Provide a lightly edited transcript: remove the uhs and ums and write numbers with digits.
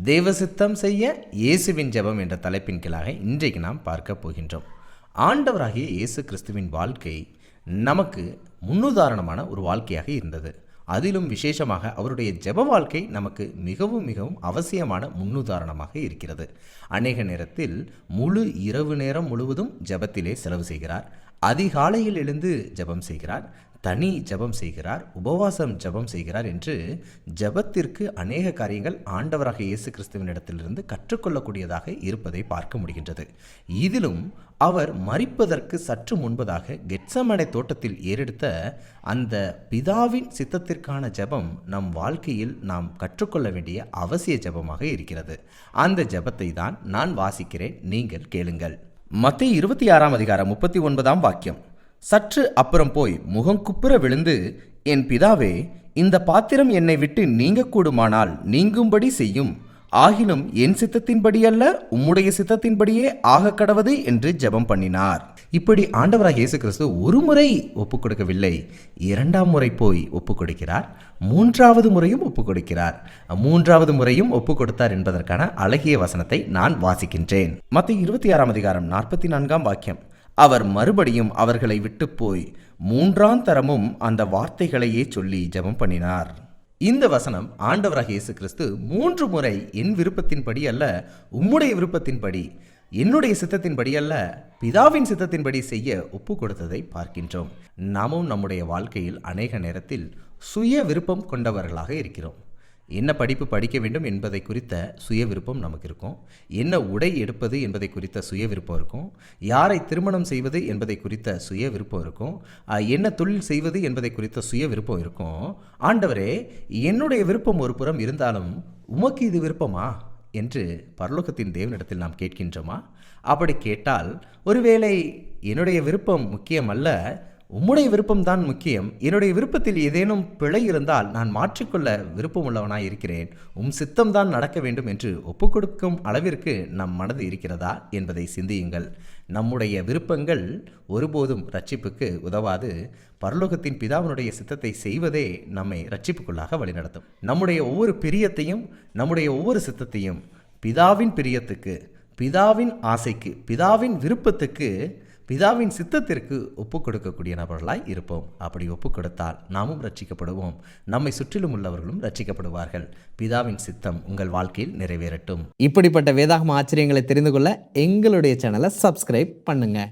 தேவ சித்தம் செய்ய இயேசுவின் ஜெபம் என்ற தலைப்பின் கீழாக இன்றைக்கு நாம் பார்க்க போகின்றோம். ஆண்டவராகிய இயேசு கிறிஸ்துவின் வாழ்க்கை நமக்கு முன்னுதாரணமான ஒரு வாழ்க்கையாக இருந்தது. அதிலும் விசேஷமாக அவருடைய ஜெப வாழ்க்கை நமக்கு மிகவும் மிகவும் அவசியமான முன்னுதாரணமாக இருக்கிறது. அநேக நேரத்தில் முழு இரவு நேரம் முழுவதும் ஜெபத்திலே செலவு செய்கிறார். அதிகாலையில் எழுந்து ஜெபம் செய்கிறார், தனி ஜெபம் செய்கிறார், உபவாசம் ஜெபம் செய்கிறார் என்று ஜெபத்திற்கு அநேக காரியங்கள் ஆண்டவராக இயேசு கிறிஸ்துவினிடத்திலிருந்து கற்றுக்கொள்ளக்கூடியதாக இருப்பதை பார்க்க முடிகின்றது. இதிலும் அவர் மரிப்பதற்கு சற்று முன்பதாக கெத்சமனே தோட்டத்தில் ஏறெடுத்த அந்த பிதாவின் சித்தத்திற்கான ஜெபம் நம் வாழ்க்கையில் நாம் கற்றுக்கொள்ள வேண்டிய அவசிய ஜெபமாக இருக்கிறது. அந்த ஜெபத்தை தான் நான் வாசிக்கிறேன், நீங்கள் கேளுங்கள். மத்தேயு 26:39 சற்று அப்புறம் போய் முகங்குப்புற விழுந்து, என் பிதாவே, இந்த பாத்திரம் என்னை விட்டு நீங்கக்கூடுமானால் நீங்கும்படி செய்யும், ஆகிலும் என் சித்தத்தின்படி அல்ல உம்முடைய சித்தத்தின்படியே ஆக கடவது என்று ஜெபம் பண்ணினார். இப்படி ஆண்டவராக இயேசு கிறிஸ்து ஒரு முறை ஒப்புக் கொடுக்கவில்லை, இரண்டாம் முறை போய் ஒப்புக் கொடுக்கிறார், மூன்றாவது முறையும் ஒப்புக் கொடுக்கிறார். மூன்றாவது முறையும் ஒப்புக் கொடுத்தார் என்பதற்கான அழகிய வசனத்தை நான் வாசிக்கின்றேன். மத்தேயு 26:44 அவர் மறுபடியும் அவர்களை விட்டு போய் மூன்றாம் தரமும் அந்த வார்த்தைகளையே சொல்லி ஜெபம் பண்ணினார். இந்த வசனம் ஆண்டவராக இயேசு கிறிஸ்து 3 முறை என் விருப்பத்தின்படி அல்ல உம்முடைய விருப்பத்தின்படி, என்னுடைய சித்தத்தின்படி அல்ல பிதாவின் சித்தத்தின்படி செய்ய ஒப்பு கொடுத்ததை பார்க்கின்றோம். நாமும் நம்முடைய வாழ்க்கையில் அநேக நேரத்தில் சுய விருப்பம் கொண்டவர்களாக இருக்கிறோம். என்ன படிப்பு படிக்க வேண்டும் என்பதை குறித்த சுய விருப்பம் நமக்கு இருக்கும், என்ன உடை எடுப்பது என்பதை குறித்த சுய விருப்பம் இருக்கும், யாரை திருமணம் செய்வது என்பதை குறித்த சுய விருப்பம் இருக்கும், என்ன தொழில் செய்வது என்பதை குறித்த சுய விருப்பம் இருக்கும். ஆண்டவரே, என்னுடைய விருப்பம் ஒரு புறம் இருந்தாலும் உமக்கு இது விருப்பமா என்று பரலோகத்தின் தேவனிடத்தில் நாம் கேட்கின்றோமா? அப்படி கேட்டால், ஒருவேளை என்னுடைய விருப்பம் முக்கியம் அல்ல, உம்முடைய விருப்பம்தான் முக்கியம், என்னுடைய விருப்பத்தில் ஏதேனும் பிழை இருந்தால் நான் மாற்றிக்கொள்ள விருப்பம் உள்ளவனாய் இருக்கிறேன், சித்தம்தான் நடக்க வேண்டும் என்று ஒப்புக் கொடுக்கும் அளவிற்கு நம் மனது இருக்கிறதா என்பதை சிந்தியுங்கள். நம்முடைய விருப்பங்கள் ஒருபோதும் ரட்சிப்புக்கு உதவாது. பரலோகத்தின் பிதாவினுடைய சித்தத்தை செய்வதே நம்மை ரட்சிப்புக்குள்ளாக வழிநடத்தும். நம்முடைய ஒவ்வொரு பிரியத்தையும், நம்முடைய ஒவ்வொரு சித்தத்தையும் பிதாவின் பிரியத்துக்கு, பிதாவின் ஆசைக்கு, பிதாவின் விருப்பத்துக்கு, பிதாவின் சித்தத்திற்கு ஒப்புக் கொடுக்கக்கூடிய நபர்களாய் இருப்போம். அப்படி ஒப்புக் கொடுத்தால் நாமும் ரட்சிக்கப்படுவோம், நம்மை சுற்றிலும் உள்ளவர்களும் ரட்சிக்கப்படுவார்கள். பிதாவின் சித்தம் உங்கள் வாழ்க்கையில் நிறைவேறட்டும். இப்படிப்பட்ட வேதாகம ஆச்சரியங்களை தெரிந்து கொள்ள எங்களுடைய சேனலை சப்ஸ்கிரைப் பண்ணுங்க.